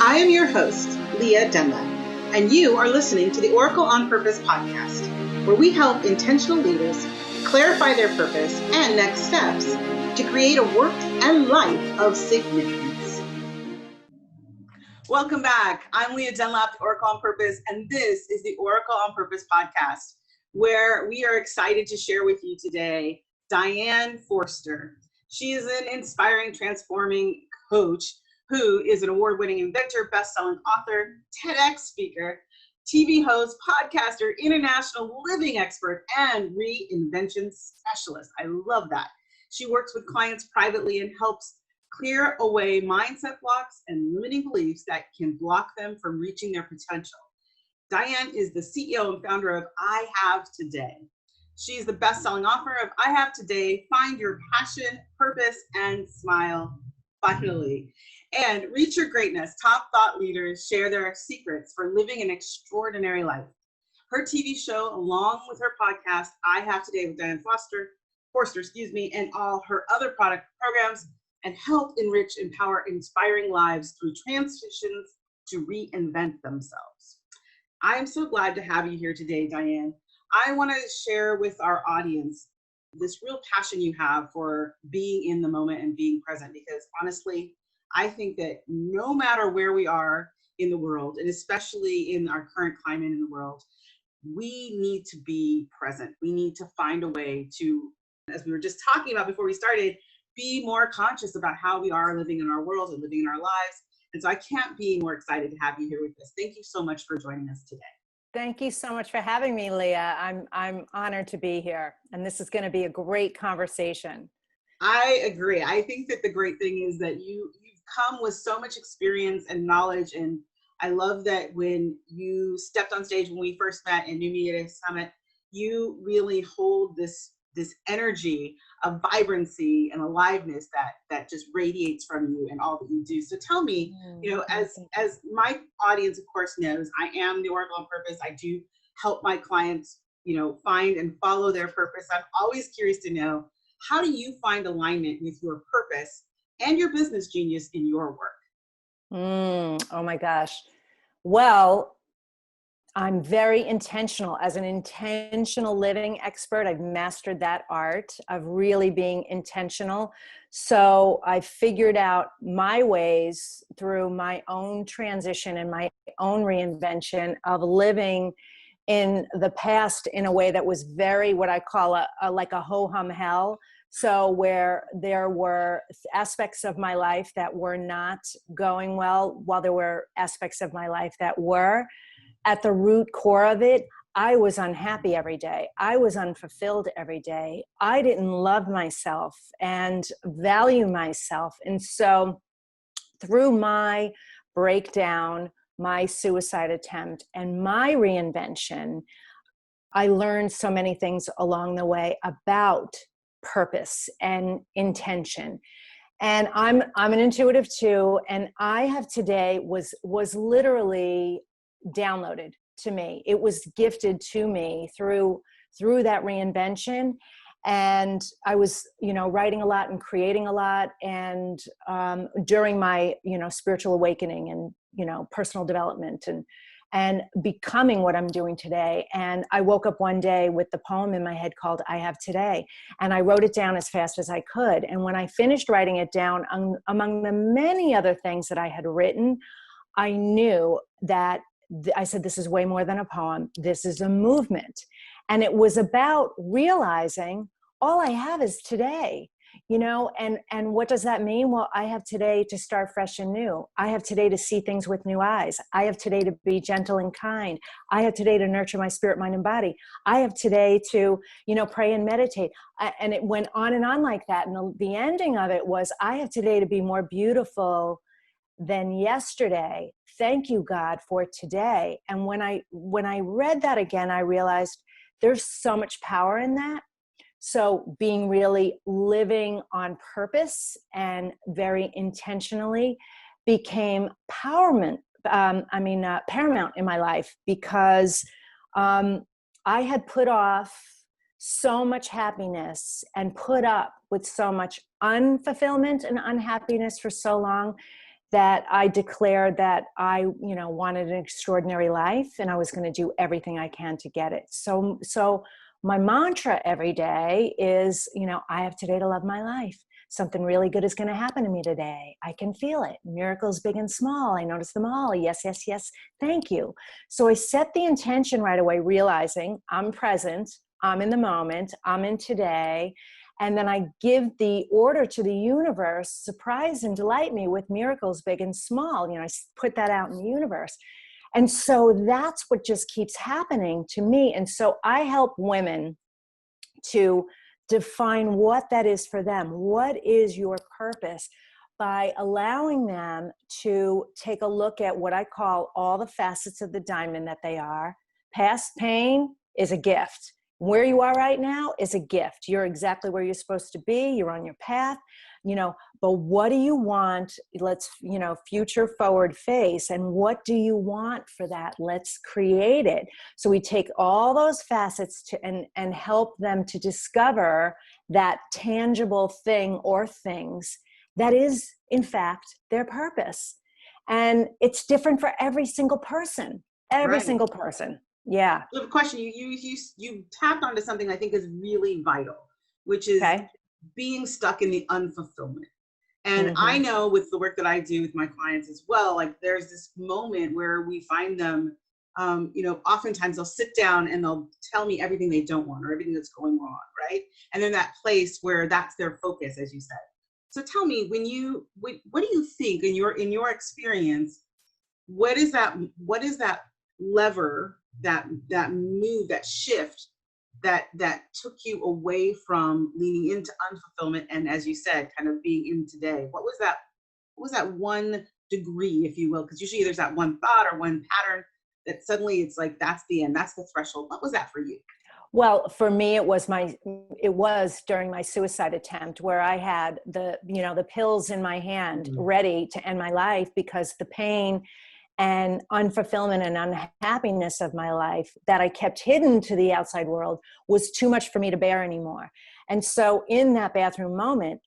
I am your host, Lia Dunlap, and you are listening to the Oracle on Purpose podcast, where we help intentional leaders clarify their purpose and next steps to create a work and life of significance. Welcome back. I'm Lia Dunlap, the Oracle on Purpose, and this is the Oracle on Purpose podcast, where we are excited to share with you today Diane Forster. She is an inspiring, transforming coach who is an award-winning inventor, best-selling author, TEDx speaker, TV host, podcaster, international living expert, and Re-Invention Specialist. I love that. She works with clients privately and helps clear away mindset blocks and limiting beliefs that can block them from reaching their potential. Diane is the CEO and founder of I Have Today. She's the best-selling author of I Have Today, Find Your Passion, Purpose, and Smile, finally. And Reach Your Greatness, top thought leaders share their secrets for living an extraordinary life. Her TV show, along with her podcast, I Have Today with Diane Forster, and all her other product programs, and help enrich, empower, inspiring lives through transitions to reinvent themselves. I am so glad to have you here today, Diane. I want to share with our audience this real passion you have for being in the moment and being present, because honestly, I think that no matter where we are in the world, and especially in our current climate in the world, we need to be present. We need to find a way to, as we were just talking about before we started, be more conscious about how we are living in our world and living in our lives. And so I can't be more excited to have you here with us. Thank you so much for joining us today. Thank you so much for having me, Lia. I'm honored to be here, and this is going to be a great conversation. I agree. I think that the great thing is that you've come with so much experience and knowledge, and I love that when you stepped on stage when we first met in New Media Summit, you really hold this energy of vibrancy and aliveness that just radiates from you and all that you do. So tell me, as my audience of course knows, I am the Oracle on Purpose. I do help my clients, find and follow their purpose. I'm always curious to know, how do you find alignment with your purpose and your business genius in your work? Oh my gosh. Well, I'm very intentional. As an intentional living expert, I've mastered that art of really being intentional. So I figured out my ways through my own transition and my own reinvention of living in the past in a way that was very, what I call like a ho-hum hell. So where there were aspects of my life that were not going well, while there were aspects of my life that were. At the root core of it, I was unhappy every day. I was unfulfilled every day. I didn't love myself and value myself. And so through my breakdown, my suicide attempt, and my reinvention, I learned so many things along the way about purpose and intention. And I'm an intuitive too, and I Have Today was literally downloaded to me. It was gifted to me through that reinvention. And I was, writing a lot and creating a lot. And during my, spiritual awakening and, personal development and becoming what I'm doing today. And I woke up one day with the poem in my head called I Have Today. And I wrote it down as fast as I could. And when I finished writing it down, among the many other things that I had written, I knew that I said, this is way more than a poem. This is a movement. And it was about realizing all I have is today, and what does that mean? Well, I have today to start fresh and new. I have today to see things with new eyes. I have today to be gentle and kind. I have today to nurture my spirit, mind, and body. I have today to, pray and meditate. And it went on and on like that. And the ending of it was, I have today to be more beautiful than yesterday. Thank you, God, for today. And when I read that again, I realized there's so much power in that. So being really living on purpose and very intentionally became paramount in my life, because I had put off so much happiness and put up with so much unfulfillment and unhappiness for so long. that I declared that I, wanted an extraordinary life and I was going to do everything I can to get it. So my mantra every day is, I have today to love my life. Something really good is going to happen to me today. I can feel it. Miracles big and small. I notice them all. Yes, yes, yes. Thank you. So I set the intention right away, realizing I'm present, I'm in the moment, I'm in today. And then I give the order to the universe, surprise and delight me with miracles big and small. I put that out in the universe. And so that's what just keeps happening to me. And so I help women to define what that is for them. What is your purpose? By allowing them to take a look at what I call all the facets of the diamond that they are. Past pain is a gift. Where you are right now is a gift. You're exactly where you're supposed to be. You're on your path, but what do you want? Let's, future forward face. And what do you want for that? Let's create it. So we take all those facets and help them to discover that tangible thing or things that is, in fact, their purpose. And it's different for every single person, Right. single person. Yeah. So the question, you tapped onto something I think is really vital, which is being stuck in the unfulfillment. And I know with the work that I do with my clients as well, like there's this moment where we find them, oftentimes they'll sit down and they'll tell me everything they don't want or everything that's going wrong, right? And they're in that place where that's their focus, as you said. So tell me, what do you think in your experience, what is that lever, that move, that shift that took you away from leaning into unfulfillment and, as you said, kind of being in today? What was that 1 degree, if you will? Because usually there's that one thought or one pattern that suddenly it's like, that's the end, that's the threshold. What was that for you? Well, for me, it was during my suicide attempt where I had the pills in my hand ready to end my life because the pain and unfulfillment and unhappiness of my life that I kept hidden to the outside world was too much for me to bear anymore. And so in that bathroom moment,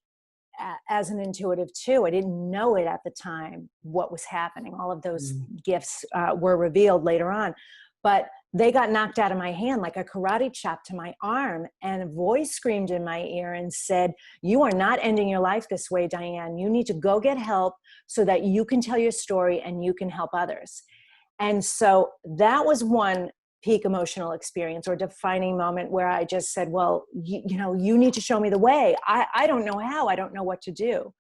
as an intuitive too, I didn't know it at the time, what was happening. All of those gifts were revealed later on, but they got knocked out of my hand like a karate chop to my arm, and a voice screamed in my ear and said, "You are not ending your life this way, Diane. You need to go get help so that you can tell your story and you can help others." And so that was one peak emotional experience or defining moment where I just said, well, you need to show me the way. I don't know how, I don't know what to do.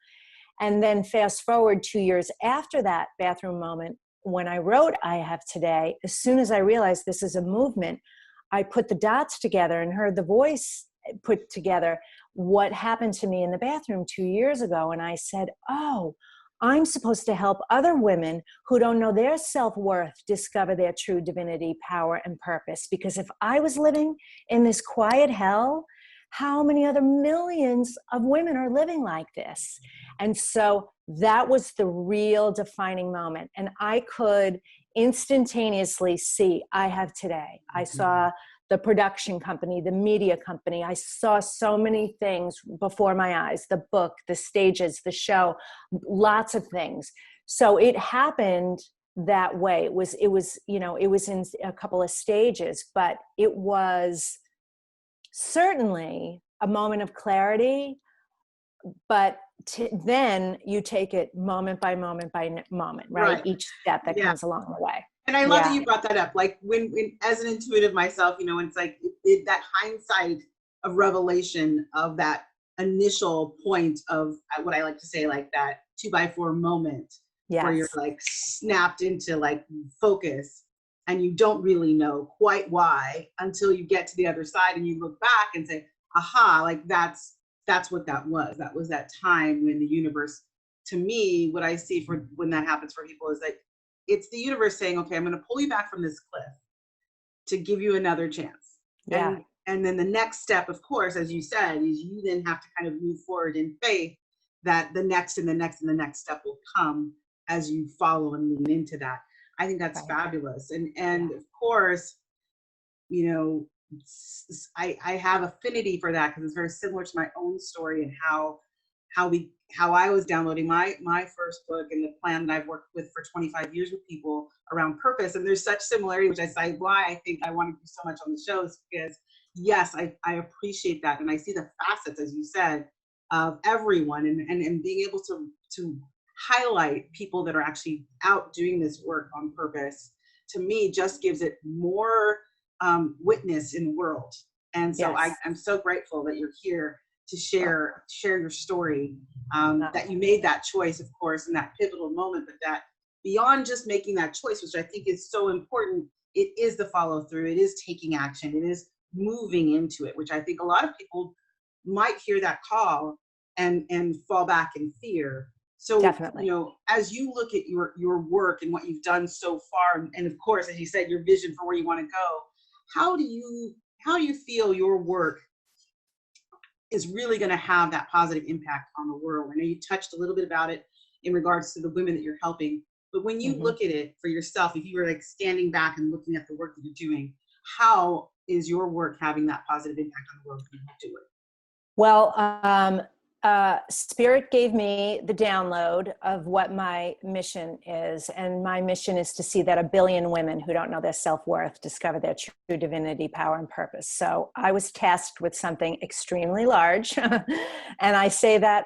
And then fast forward 2 years after that bathroom moment, when I wrote I Have Today, as soon as I realized this is a movement, I put the dots together and heard the voice put together what happened to me in the bathroom 2 years ago. And I said, oh, I'm supposed to help other women who don't know their self-worth discover their true divinity, power, and purpose. Because if I was living in this quiet hell, how many other millions of women are living like this? And so that was the real defining moment. And I could instantaneously see I Have Today. I saw the production company, the media company. I saw so many things before my eyes, the book, the stages, the show, lots of things. So it happened that way. It was in a couple of stages, but it was certainly a moment of clarity, but then you take it moment by moment by moment, right? Each step that comes along the way. And I love that you brought that up. Like when as an intuitive myself, it's like that hindsight of revelation of that initial point of what I like to say, like that 2x4 moment where you're like snapped into like focus and you don't really know quite why until you get to the other side and you look back and say, aha, like that's what that was. That was that time when the universe, to me, what I see for when that happens for people is like, it's the universe saying, okay, I'm going to pull you back from this cliff to give you another chance. Yeah. And then the next step, of course, as you said, is you then have to kind of move forward in faith that the next and the next and the next step will come as you follow and lean into that. I think that's fabulous. And of course, I have affinity for that because it's very similar to my own story and how how I was downloading my first book and the plan that I've worked with for 25 years with people around purpose. And there's such similarity, which I say why I think I want to do so much on the shows, because yes, I appreciate that. And I see the facets, as you said, of everyone, and being able to highlight people that are actually out doing this work on purpose, to me, just gives it more witness in the world. And so Yes. I'm so grateful that you're here to share your story, that you made that choice, of course, in that pivotal moment, but that beyond just making that choice, which I think is so important, it is the follow through, it is taking action, it is moving into it, which I think a lot of people might hear that call and fall back in fear. So, Definitely. you know, as you look at your work and what you've done so far, and of course, as you said, your vision for where you want to go, how do you feel your work is really going to have that positive impact on the world? I know you touched a little bit about it in regards to the women that you're helping, but when you look at it for yourself, if you were like standing back and looking at the work that you're doing, how is your work having that positive impact on the world when you do it? Well, Spirit gave me the download of what my mission is. And my mission is to see that 1 billion women who don't know their self-worth discover their true divinity, power, and purpose. So I was tasked with something extremely large. And I say that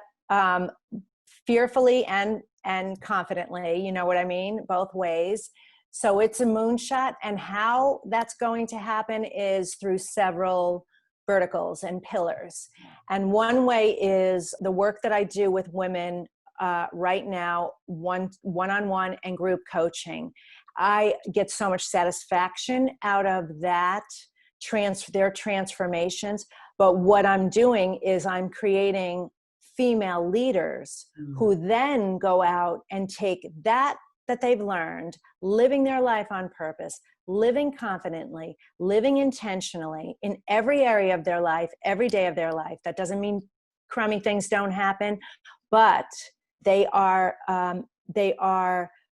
fearfully and confidently, you know what I mean? Both ways. So it's a moonshot. And how that's going to happen is through several verticals and pillars. And one way is the work that I do with women right now, one-on-one and group coaching. I get so much satisfaction out of that, their transformations. But what I'm doing is I'm creating female leaders who then go out and take that they've learned, living their life on purpose, living confidently, living intentionally in every area of their life, every day of their life. That doesn't mean crummy things don't happen, but they are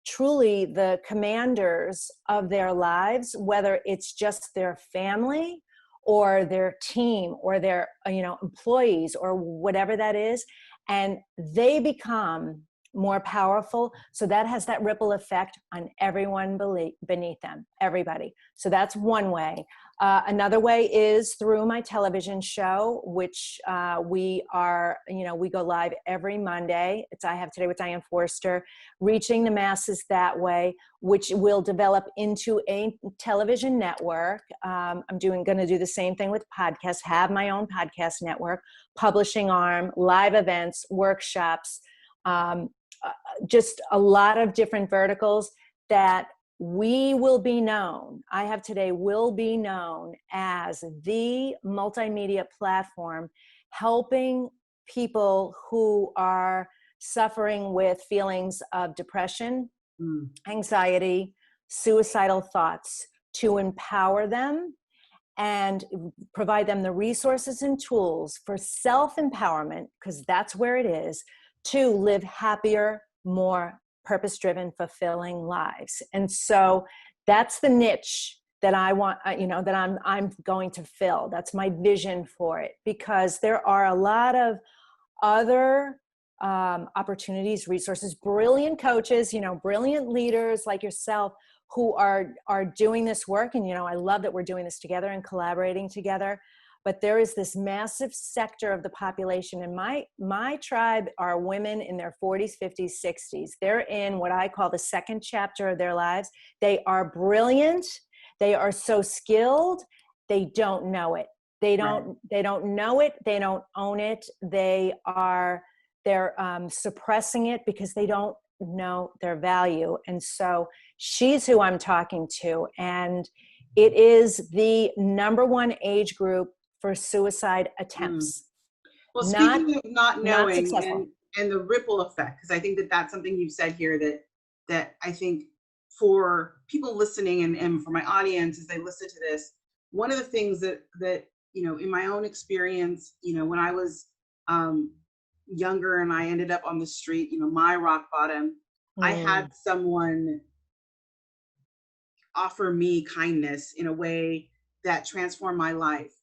truly the commanders of their lives, whether it's just their family or their team or their employees or whatever that is, and they become more powerful. So that has that ripple effect on everyone beneath them, everybody. So that's one way. Another way is through my television show, which we go live every Monday. It's I Have Today with Diane Forster, reaching the masses that way, which will develop into a television network. I'm going to do the same thing with podcasts, have my own podcast network, publishing arm, live events, workshops, just a lot of different verticals that we will be known. I Have Today will be known as the multimedia platform helping people who are suffering with feelings of depression, anxiety, suicidal thoughts, to empower them and provide them the resources and tools for self-empowerment, because that's where it is, to live happier, more purpose-driven, fulfilling lives. And so that's the niche that I want, that I'm going to fill. That's my vision for it, because there are a lot of other opportunities, resources, brilliant coaches, brilliant leaders like yourself who are doing this work. And, I love that we're doing this together and collaborating together. But there is this massive sector of the population, and my tribe are women in their 40s, 50s, 60s. They're in what I call the second chapter of their lives. They are brilliant. They are so skilled. They don't know it. They don't know it. They don't own it. They're suppressing it because they don't know their value. And so she's who I'm talking to. And it is the #1 age group for suicide attempts. Well, speaking of not knowing and the ripple effect, because I think that's something you've said here that I think for people listening and for my audience as they listen to this, one of the things that in my own experience, when I was younger and I ended up on the street, my rock bottom, I had someone offer me kindness in a way that transformed my life.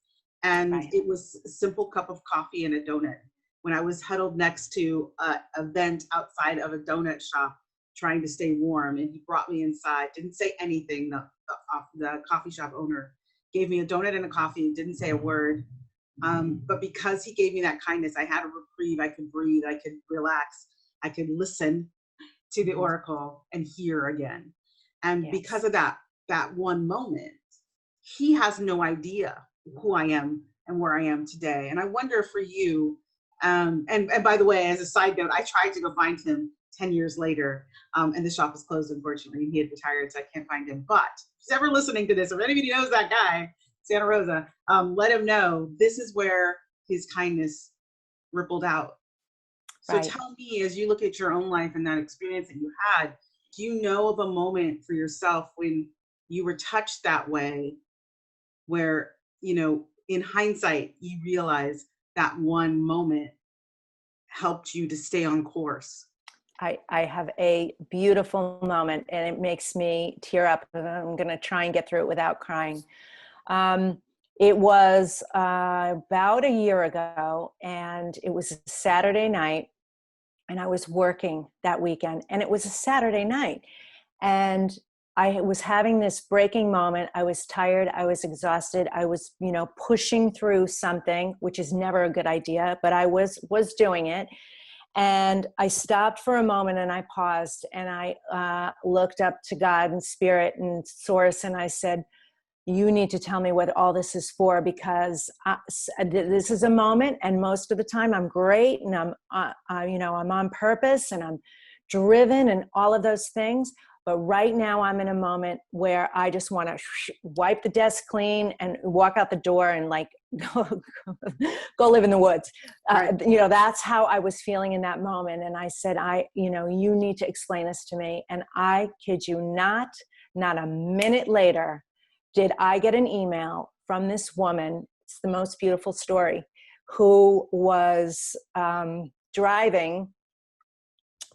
And it was a simple cup of coffee and a donut. when I was huddled next to a vent outside of a donut shop trying to stay warm. And he brought me inside, didn't say anything. The coffee shop owner gave me a donut and a coffee and didn't say a word. But because he gave me that kindness, I had a reprieve. I could breathe, I could relax, I could listen to the oracle and hear again. And because of that one moment, he has no idea who I am and where I am today. And I wonder for you, and by the way, as a side note, I tried to go find him 10 years later, and the shop is closed, unfortunately. He had retired, so I can't find him. But if he's ever listening to this, if anybody knows that guy, Santa Rosa, let him know this is where his kindness rippled out. So tell me, as you look at your own life and that experience that you had, do you know of a moment for yourself when you were touched that way, where, you know, in hindsight, you realize that one moment helped you to stay on course? I have a beautiful moment, and it makes me tear up. I'm going to try and get through it without crying. It was about a year ago, and it was a Saturday night, and I was working that weekend, and it was a Saturday night, and I was having this breaking moment. I was tired. I was exhausted. I was, you know, pushing through something, which is never a good idea, but I was doing it. And I stopped for a moment, and I paused, and I looked up to God and Spirit and Source, and I said, you need to tell me what all this is for, because this is a moment, and most of the time I'm great, and I'm on purpose, and I'm driven, and all of those things. But right now I'm in a moment where I just want to wipe the desk clean and walk out the door and like go live in the woods. That's how I was feeling in that moment. And I said, you need to explain this to me. And I kid you not a minute later, did I get an email from this woman. It's the most beautiful story, who was driving.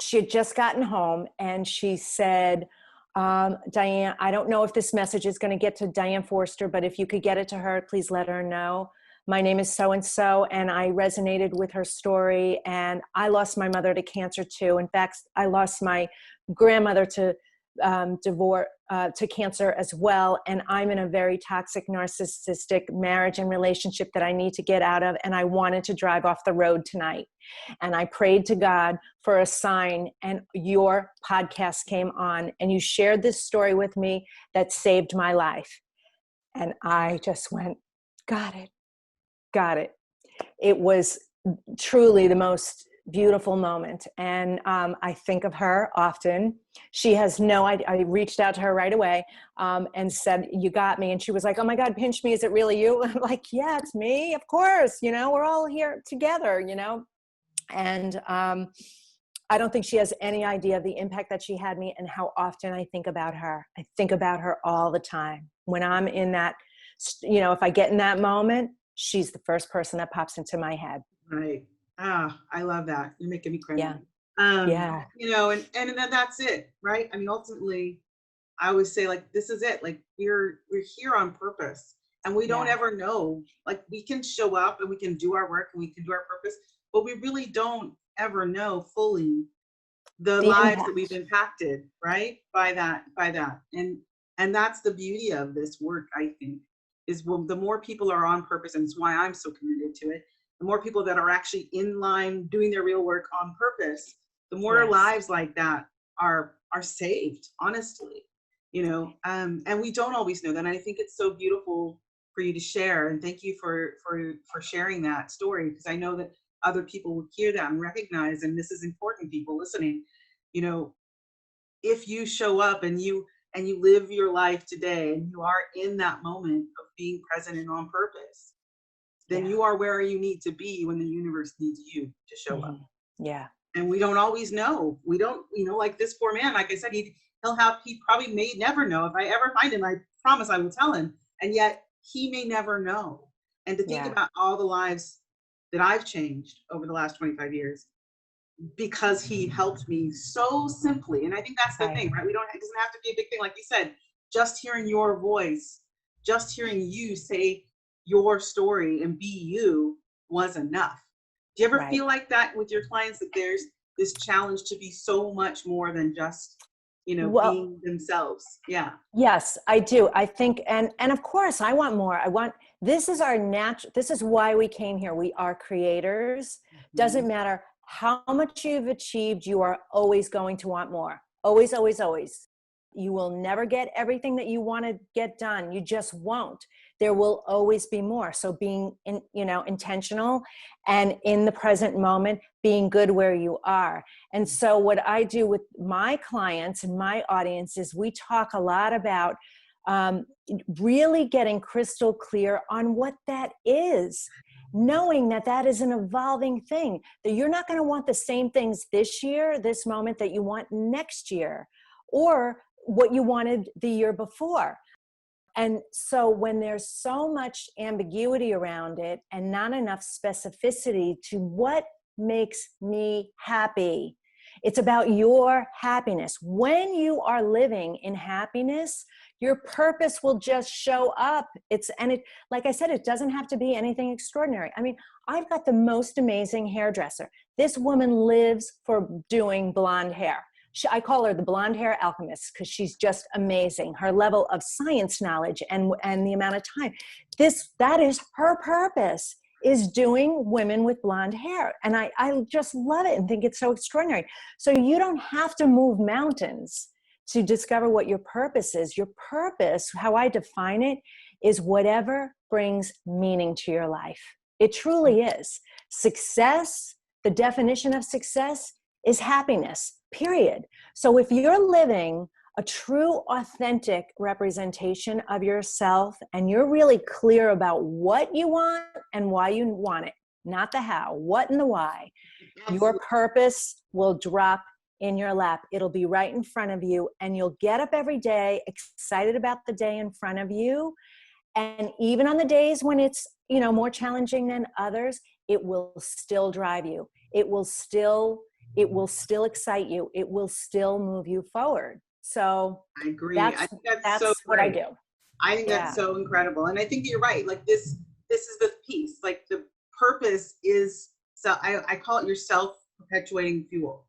She had just gotten home, and she said, Diane, I don't know if this message is going to get to Diane Forster, but if you could get it to her, please let her know. My name is so-and-so, and I resonated with her story, and I lost my mother to cancer too. In fact, I lost my grandmother to to cancer as well. And I'm in a very toxic, narcissistic marriage and relationship that I need to get out of. And I wanted to drive off the road tonight. And I prayed to God for a sign, and your podcast came on, and you shared this story with me that saved my life. And I just went, got it. It was truly the most beautiful moment. And I think of her often. She has no idea. I reached out to her right away and said, you got me. And she was like, oh my God, pinch me. Is it really you? I'm like, yeah, it's me. Of course. We're all here together, And I don't think she has any idea of the impact that she had me and how often I think about her. I think about her all the time. When I'm in that, if I get in that moment, she's the first person that pops into my head. Right. I love that. You're making me cry. Yeah. And then that's it, right? I mean, ultimately, I always say, like, this is it. Like, we're here on purpose, and we don't ever know. Like, we can show up and we can do our work and we can do our purpose, but we really don't ever know fully the lives that we've impacted, right? By that. And that's the beauty of this work, I think, is the more people are on purpose, and it's why I'm so committed to it. The more people that are actually in line doing their real work on purpose, the more lives like that are saved, honestly, and we don't always know that. And I think it's so beautiful for you to share. And thank you for sharing that story, because I know that other people will hear that and recognize, and this is important, people listening, if you show up and you live your life today, and you are in that moment of being present and on purpose, then you are where you need to be when the universe needs you to show up. Yeah. And we don't always know. We don't, like this poor man, like I said, he probably may never know. If I ever find him, I promise I will tell him. And yet he may never know. And to think about all the lives that I've changed over the last 25 years, because he helped me so simply. And I think that's the thing, right? It doesn't have to be a big thing. Like you said, just hearing your voice, just hearing you say your story and be you was enough Do you ever Right. feel like that with your clients, that there's this challenge to be so much more than just, Well, being themselves? Yeah. yes, I do. I think, and of course I want more. This is our this is why we came here. We are creators. Doesn't Mhm. matter how much you've achieved, you are always going to want more. Always, always, always. You will never get everything that you want to get done. You just won't. There will always be more. So being intentional and in the present moment, being good where you are. And so what I do with my clients and my audience is we talk a lot about really getting crystal clear on what that is, knowing that that is an evolving thing, that you're not going to want the same things this year, this moment, that you want next year, or what you wanted the year before. And so when there's so much ambiguity around it and not enough specificity to what makes me happy, it's about your happiness. When you are living in happiness, your purpose will just show up. Like I said, it doesn't have to be anything extraordinary. I mean, I've got the most amazing hairdresser. This woman lives for doing blonde hair. I call her the blonde hair alchemist because she's just amazing. Her level of science knowledge and the amount of time. That is her purpose, is doing women with blonde hair. And I just love it and think it's so extraordinary. So you don't have to move mountains to discover what your purpose is. Your purpose, how I define it, is whatever brings meaning to your life. It truly is. Success, the definition of success is happiness, period. So if you're living a true, authentic representation of yourself and you're really clear about what you want and why you want it, not the how, what and the why, your purpose will drop in your lap. It'll be right in front of you, and you'll get up every day excited about the day in front of you. And even on the days when it's, more challenging than others, it will still drive you. It will still excite you. It will still move you forward. So I agree. I that's think that's so what I great. do. I think that's so incredible. And I think you're right. Like this is the piece. Like the purpose is, so I call it your self-perpetuating fuel.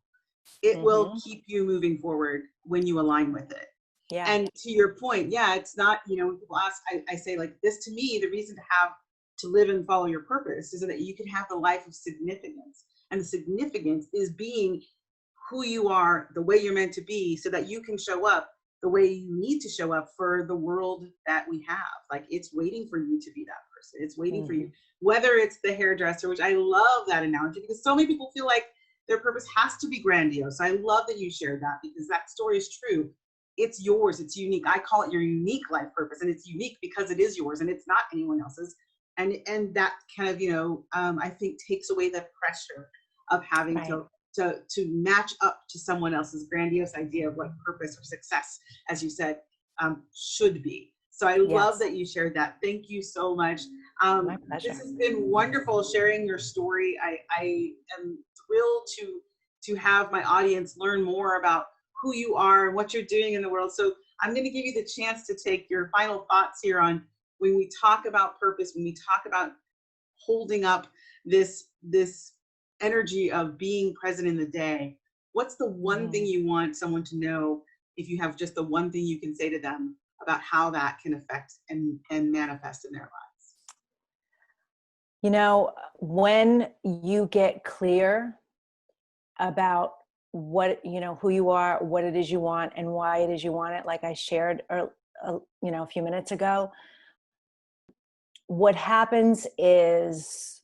It will keep you moving forward when you align with it. Yeah. And to your point, it's not, when people ask, I say, like, this to me, the reason to live and follow your purpose is that you can have the life of significance. And the significance is being who you are, the way you're meant to be, so that you can show up the way you need to show up for the world that we have. Like, it's waiting for you to be that person. It's waiting for you, whether it's the hairdresser, which I love that analogy, because so many people feel like their purpose has to be grandiose. I love that you shared that, because that story is true. It's yours. It's unique. I call it your unique life purpose, and it's unique because it is yours and it's not anyone else's. And that kind of, I think takes away the pressure of having to match up to someone else's grandiose idea of what purpose or success, as you said, should be. So I love that you shared that. Thank you so much. My pleasure. This has been wonderful sharing your story. I am thrilled to have my audience learn more about who you are and what you're doing in the world. So I'm going to give you the chance to take your final thoughts here on when we talk about purpose, when we talk about holding up this energy of being present in the day. What's the one thing you want someone to know, if you have just the one thing you can say to them about how that can affect and manifest in their lives? When you get clear about what, who you are, what it is you want, and why it is you want it, like I shared, a few minutes ago, what happens is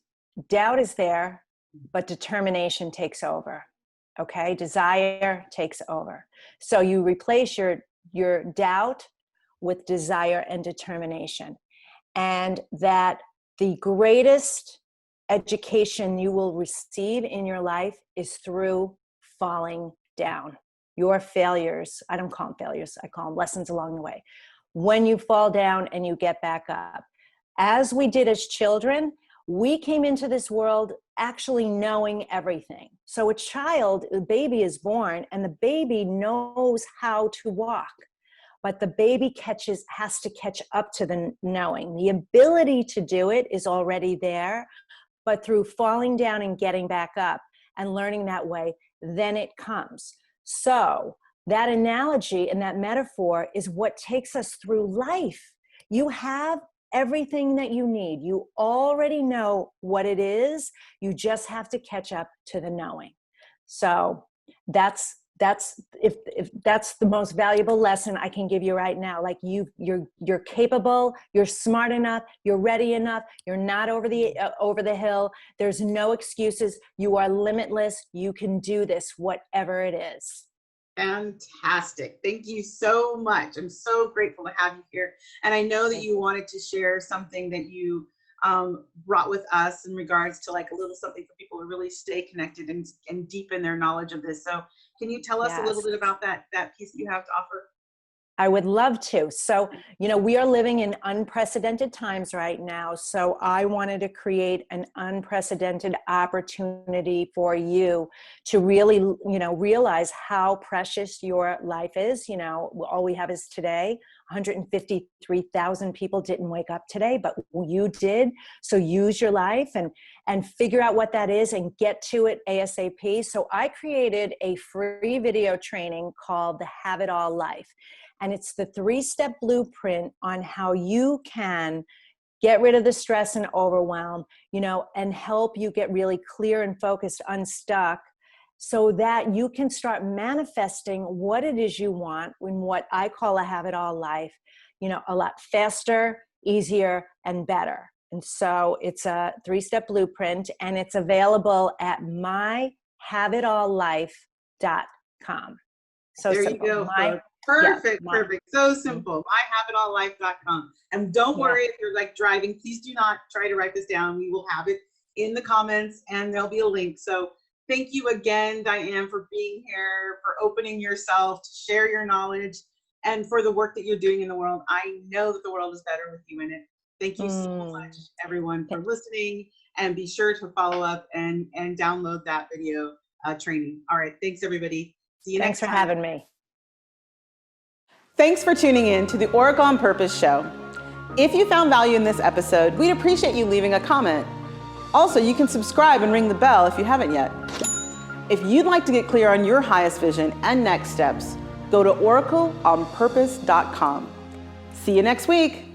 doubt is there, but determination takes over. Okay. Desire takes over. So you replace your doubt with desire and determination. And that the greatest education you will receive in your life is through falling down. Your failures, I don't call them failures, I call them lessons along the way. When you fall down and you get back up. As we did as children, we came into this world actually knowing everything. So a baby is born, and the baby knows how to walk, but the baby has to catch up to the knowing. The ability to do it is already there, but through falling down and getting back up and learning that way, then it comes. So that analogy and that metaphor is what takes us through life. You have everything that you need. You already know what it is. You just have to catch up to the knowing. So that's if that's the most valuable lesson I can give you right now. Like you're capable, you're smart enough, you're ready enough, you're not over the hill. There's no excuses. You are limitless. You can do this, whatever it is. Fantastic. Thank you so much. I'm so grateful to have you here. And I know that you wanted to share something that you brought with us in regards to like a little something for people to really stay connected and deepen their knowledge of this. So can you tell us a little bit about that piece that you have to offer? I would love to. So, we are living in unprecedented times right now. So I wanted to create an unprecedented opportunity for you to really, realize how precious your life is. All we have is today. 153,000 people didn't wake up today, but you did. So use your life and figure out what that is and get to it ASAP. So I created a free video training called the Have It All Life. And it's the 3-step blueprint on how you can get rid of the stress and overwhelm, and help you get really clear and focused, unstuck, so that you can start manifesting what it is you want in what I call a have it all life, a lot faster, easier, and better. And so it's a 3-step blueprint, and it's available at myhaveitalllife.com. So there simple. You go. Perfect. So simple. myhaveitalllife.com. And don't worry if you're like driving, please do not try to write this down. We will have it in the comments and there'll be a link. So thank you again, Diane, for being here, for opening yourself to share your knowledge and for the work that you're doing in the world. I know that the world is better with you in it. Thank you so much, everyone, for listening, and be sure to follow up and download that video training. All right. Thanks, everybody. See you next time. Thanks for having me. Thanks for tuning in to the Oracle on Purpose show. If you found value in this episode, we'd appreciate you leaving a comment. Also, you can subscribe and ring the bell if you haven't yet. If you'd like to get clear on your highest vision and next steps, go to oracleonpurpose.com. See you next week.